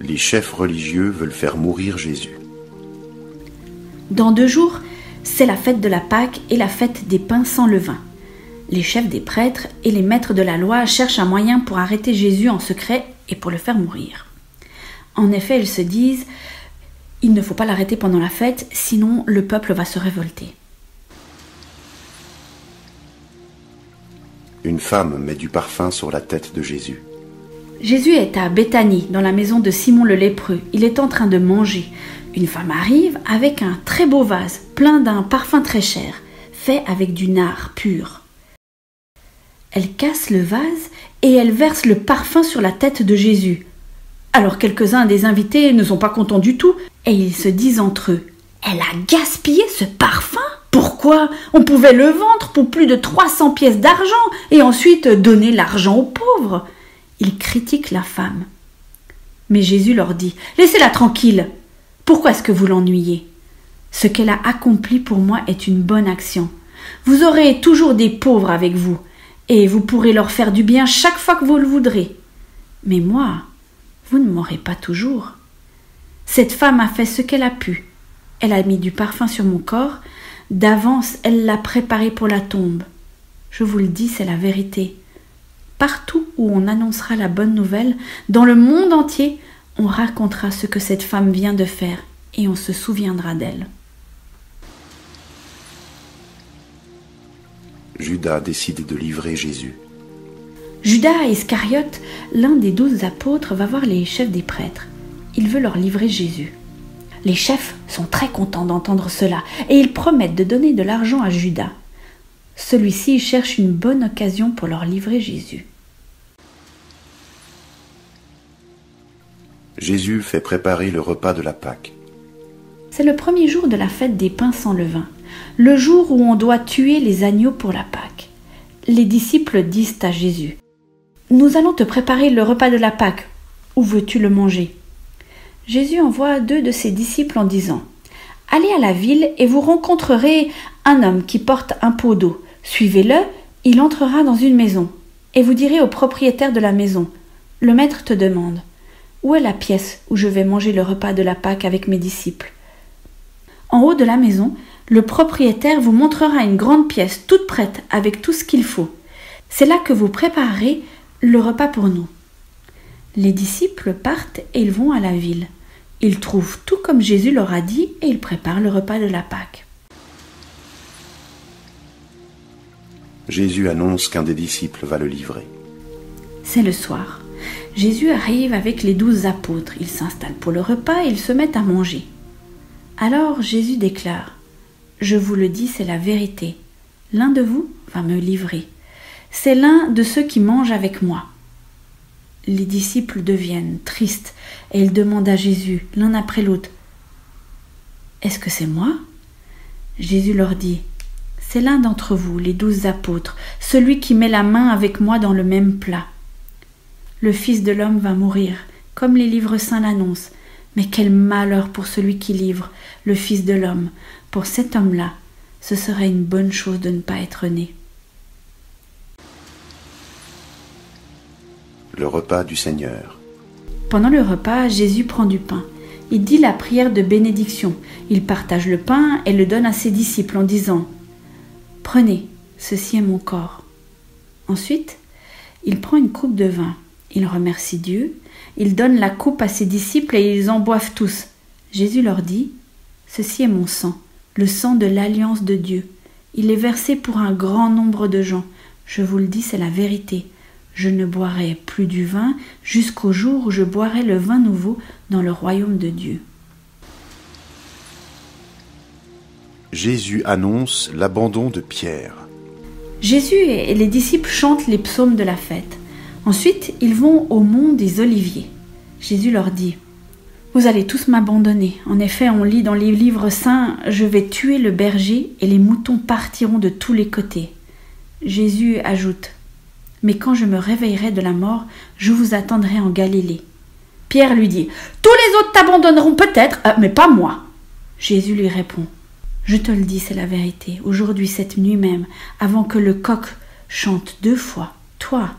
Les chefs religieux veulent faire mourir Jésus. Dans 2 jours, c'est la fête de la Pâque et la fête des pains sans levain. Les chefs des prêtres et les maîtres de la loi cherchent un moyen pour arrêter Jésus en secret et pour le faire mourir. En effet, ils se disent « Il ne faut pas l'arrêter pendant la fête, sinon le peuple va se révolter. » Une femme met du parfum sur la tête de Jésus. Jésus est à Béthanie, dans la maison de Simon le lépreux. Il est en train de manger. Une femme arrive avec un très beau vase, plein d'un parfum très cher, fait avec du nard pur. Elle casse le vase et elle verse le parfum sur la tête de Jésus. Alors quelques-uns des invités ne sont pas contents du tout et ils se disent entre eux « Elle a gaspillé ce parfum ? Pourquoi ? On pouvait le vendre pour plus de 300 pièces d'argent et ensuite donner l'argent aux pauvres. » Ils critiquent la femme. Mais Jésus leur dit « Laissez-la tranquille. Pourquoi est-ce que vous l'ennuyez ? Ce qu'elle a accompli pour moi est une bonne action. Vous aurez toujours des pauvres avec vous, et vous pourrez leur faire du bien chaque fois que vous le voudrez. Mais moi, vous ne m'aurez pas toujours. Cette femme a fait ce qu'elle a pu. Elle a mis du parfum sur mon corps. D'avance, elle l'a préparé pour la tombe. Je vous le dis, c'est la vérité. Partout où on annoncera la bonne nouvelle, dans le monde entier, on racontera ce que cette femme vient de faire et on se souviendra d'elle. Judas décide de livrer Jésus. Judas Iscariote, l'un des 12 apôtres, va voir les chefs des prêtres. Il veut leur livrer Jésus. Les chefs sont très contents d'entendre cela et ils promettent de donner de l'argent à Judas. Celui-ci cherche une bonne occasion pour leur livrer Jésus. Jésus fait préparer le repas de la Pâque. C'est le premier jour de la fête des pains sans levain, le jour où on doit tuer les agneaux pour la Pâque. Les disciples disent à Jésus « Nous allons te préparer le repas de la Pâque. Où veux-tu le manger ?» Jésus envoie 2 de ses disciples en disant « Allez à la ville et vous rencontrerez un homme qui porte un pot d'eau. Suivez-le, il entrera dans une maison. Et vous direz au propriétaire de la maison « Le maître te demande « Où est la pièce où je vais manger le repas de la Pâque avec mes disciples ?» En haut de la maison, le propriétaire vous montrera une grande pièce toute prête avec tout ce qu'il faut. C'est là que vous préparerez le repas pour nous. » Les disciples partent et ils vont à la ville. Ils trouvent tout comme Jésus leur a dit et ils préparent le repas de la Pâque. Jésus annonce qu'un des disciples va le livrer. C'est le soir. Jésus arrive avec les 12 apôtres. Ils s'installent pour le repas et ils se mettent à manger. Alors Jésus déclare « Je vous le dis, c'est la vérité. L'un de vous va me livrer. C'est l'un de ceux qui mangent avec moi. » Les disciples deviennent tristes et ils demandent à Jésus, l'un après l'autre « Est-ce que c'est moi ?» Jésus leur dit « C'est l'un d'entre vous, les 12 apôtres, celui qui met la main avec moi dans le même plat. Le Fils de l'homme va mourir, comme les livres saints l'annoncent. Mais quel malheur pour celui qui livre, le Fils de l'homme. Pour cet homme-là, ce serait une bonne chose de ne pas être né. » Le repas du Seigneur. Pendant le repas, Jésus prend du pain. Il dit la prière de bénédiction. Il partage le pain et le donne à ses disciples en disant « Prenez, ceci est mon corps. » Ensuite, il prend une coupe de vin. Il remercie Dieu. Il donne la coupe à ses disciples et ils en boivent tous. Jésus leur dit « Ceci est mon sang, le sang de l'alliance de Dieu. Il est versé pour un grand nombre de gens. Je vous le dis, c'est la vérité. Je ne boirai plus du vin jusqu'au jour où je boirai le vin nouveau dans le royaume de Dieu. » Jésus annonce l'abandon de Pierre. Jésus et les disciples chantent les psaumes de la fête. Ensuite, ils vont au mont des Oliviers. Jésus leur dit « Vous allez tous m'abandonner. En effet, on lit dans les livres saints « Je vais tuer le berger et les moutons partiront de tous les côtés. » Jésus ajoute « Mais quand je me réveillerai de la mort, je vous attendrai en Galilée. » Pierre lui dit « Tous les autres t'abandonneront peut-être, mais pas moi. » Jésus lui répond « Je te le dis, c'est la vérité. Aujourd'hui, cette nuit même, avant que le coq chante 2 fois, toi,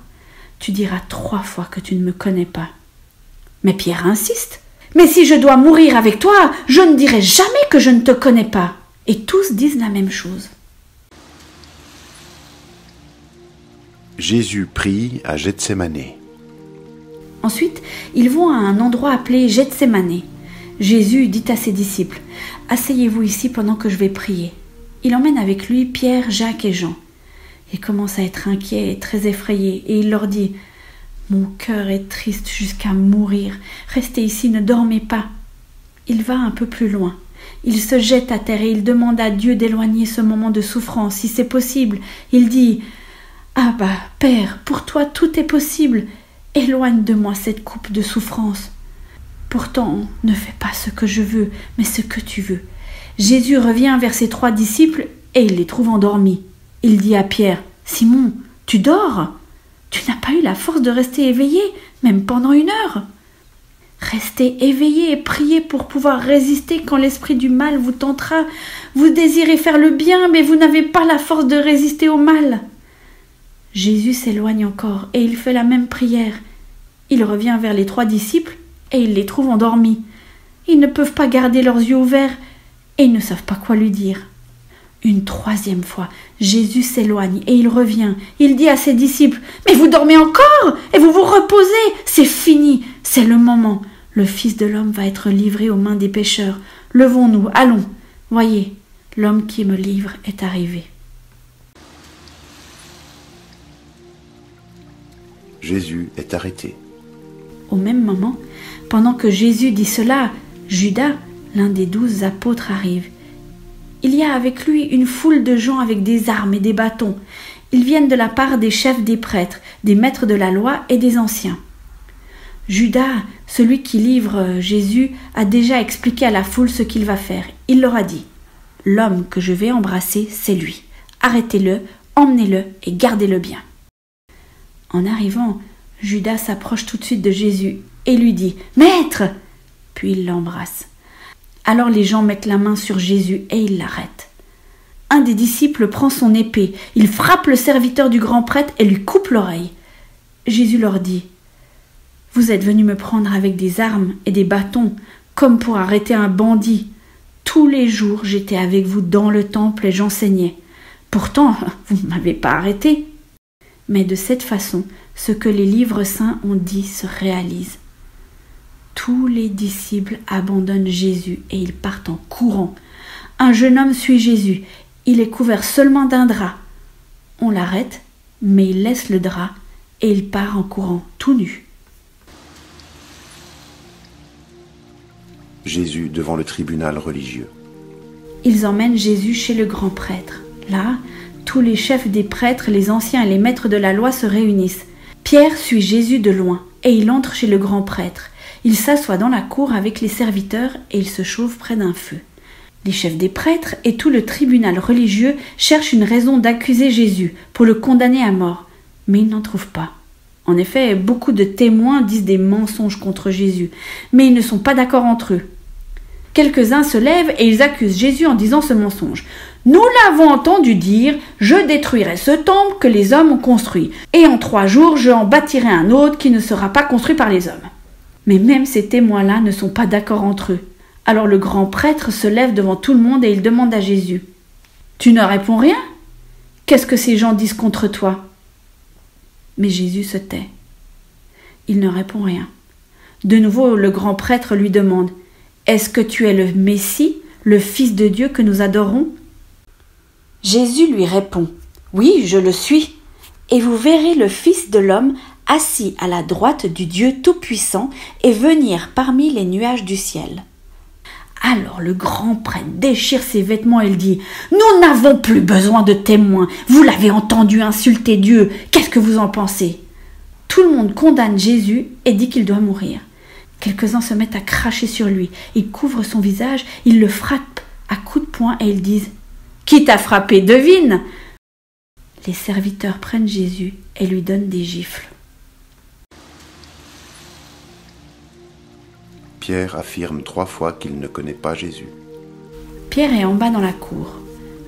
tu diras 3 fois que tu ne me connais pas. » Mais Pierre insiste. « Mais si je dois mourir avec toi, je ne dirai jamais que je ne te connais pas. » Et tous disent la même chose. Jésus prie à Gethsémané. Ensuite, ils vont à un endroit appelé Gethsémané. Jésus dit à ses disciples « Asseyez-vous ici pendant que je vais prier. » Il emmène avec lui Pierre, Jacques et Jean. Il commence à être inquiet et très effrayé et il leur dit « Mon cœur est triste jusqu'à mourir. Restez ici, ne dormez pas. » Il va un peu plus loin. Il se jette à terre et il demande à Dieu d'éloigner ce moment de souffrance, si c'est possible. Il dit « Abba, Père, pour toi tout est possible. Éloigne de moi cette coupe de souffrance. Pourtant, ne fais pas ce que je veux, mais ce que tu veux. » Jésus revient vers ses 3 disciples et il les trouve endormis. Il dit à Pierre « Simon, tu dors ? Tu n'as pas eu la force de rester éveillé, même pendant 1 heure. Restez éveillé et priez pour pouvoir résister quand l'esprit du mal vous tentera. Vous désirez faire le bien, mais vous n'avez pas la force de résister au mal. » Jésus s'éloigne encore et il fait la même prière. Il revient vers les 3 disciples et il les trouve endormis. Ils ne peuvent pas garder leurs yeux ouverts et ils ne savent pas quoi lui dire. Une 3e fois, Jésus s'éloigne et il revient. Il dit à ses disciples « Mais vous dormez encore et vous vous reposez. C'est fini, c'est le moment. Le Fils de l'homme va être livré aux mains des pécheurs. Levons-nous, allons. Voyez, l'homme qui me livre est arrivé. » Jésus est arrêté. Au même moment, pendant que Jésus dit cela, Judas, l'un des 12 apôtres, arrive. Il y a avec lui une foule de gens avec des armes et des bâtons. Ils viennent de la part des chefs des prêtres, des maîtres de la loi et des anciens. Judas, celui qui livre Jésus, a déjà expliqué à la foule ce qu'il va faire. Il leur a dit « L'homme que je vais embrasser, c'est lui. Arrêtez-le, emmenez-le et gardez-le bien. » En arrivant, Judas s'approche tout de suite de Jésus et lui dit « Maître !» Puis il l'embrasse. Alors les gens mettent la main sur Jésus et ils l'arrêtent. Un des disciples prend son épée, il frappe le serviteur du grand prêtre et lui coupe l'oreille. Jésus leur dit « Vous êtes venus me prendre avec des armes et des bâtons, comme pour arrêter un bandit. Tous les jours j'étais avec vous dans le temple et j'enseignais. Pourtant, vous ne m'avez pas arrêté. » Mais de cette façon, ce que les livres saints ont dit se réalise. Tous les disciples abandonnent Jésus et ils partent en courant. Un jeune homme suit Jésus. Il est couvert seulement d'un drap. On l'arrête, mais il laisse le drap et il part en courant tout nu. Jésus devant le tribunal religieux. Ils emmènent Jésus chez le grand prêtre. Là, tous les chefs des prêtres, les anciens et les maîtres de la loi se réunissent. Pierre suit Jésus de loin et il entre chez le grand prêtre. Il s'assoit dans la cour avec les serviteurs et il se chauffe près d'un feu. Les chefs des prêtres et tout le tribunal religieux cherchent une raison d'accuser Jésus pour le condamner à mort, mais ils n'en trouvent pas. En effet, beaucoup de témoins disent des mensonges contre Jésus, mais ils ne sont pas d'accord entre eux. Quelques-uns se lèvent et ils accusent Jésus en disant ce mensonge. « Nous l'avons entendu dire, je détruirai ce temple que les hommes ont construit, et en 3 jours je en bâtirai un autre qui ne sera pas construit par les hommes. » Mais même ces témoins-là ne sont pas d'accord entre eux. Alors le grand prêtre se lève devant tout le monde et il demande à Jésus « Tu ne réponds rien ? Qu'est-ce que ces gens disent contre toi ?» Mais Jésus se tait. Il ne répond rien. De nouveau, le grand prêtre lui demande « Est-ce que tu es le Messie, le Fils de Dieu que nous adorons ?» Jésus lui répond « Oui, je le suis, et vous verrez le Fils de l'homme assis à la droite du Dieu Tout-Puissant et venir parmi les nuages du ciel. » Alors le grand prêtre déchire ses vêtements et il dit « Nous n'avons plus besoin de témoins, vous l'avez entendu insulter Dieu, qu'est-ce que vous en pensez ?» Tout le monde condamne Jésus et dit qu'il doit mourir. Quelques-uns se mettent à cracher sur lui, ils couvrent son visage, ils le frappent à coups de poing et ils disent « Qui t'a frappé, devine !» Les serviteurs prennent Jésus et lui donnent des gifles. Pierre affirme 3 fois qu'il ne connaît pas Jésus. Pierre est en bas dans la cour.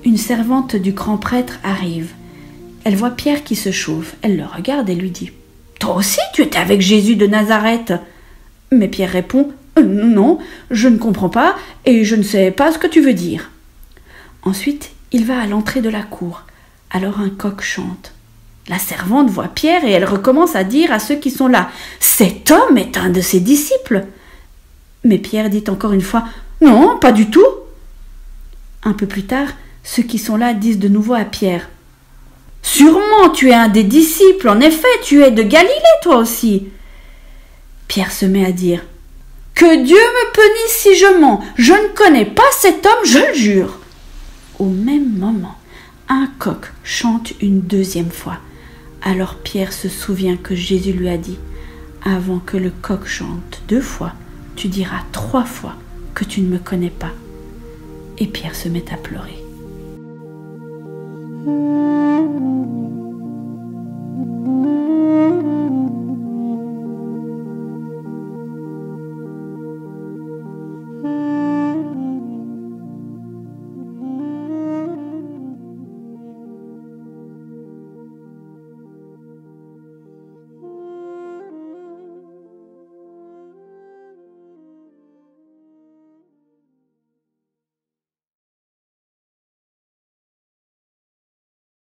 Une servante du grand prêtre arrive. Elle voit Pierre qui se chauffe. Elle le regarde et lui dit « Toi aussi, tu étais avec Jésus de Nazareth ?» Mais Pierre répond « Non, je ne comprends pas et je ne sais pas ce que tu veux dire. » Ensuite, il va à l'entrée de la cour. Alors un coq chante. La servante voit Pierre et elle recommence à dire à ceux qui sont là « Cet homme est un de ses disciples. » Mais Pierre dit encore une fois « Non, pas du tout. » Un peu plus tard, ceux qui sont là disent de nouveau à Pierre « Sûrement tu es un des disciples, en effet, tu es de Galilée toi aussi. » Pierre se met à dire « Que Dieu me punisse si je mens, je ne connais pas cet homme, je le jure. » Au même moment, un coq chante une deuxième fois. Alors Pierre se souvient que Jésus lui a dit « Avant que le coq chante 2 fois, tu diras 3 fois que tu ne me connais pas. » Et Pierre se met à pleurer.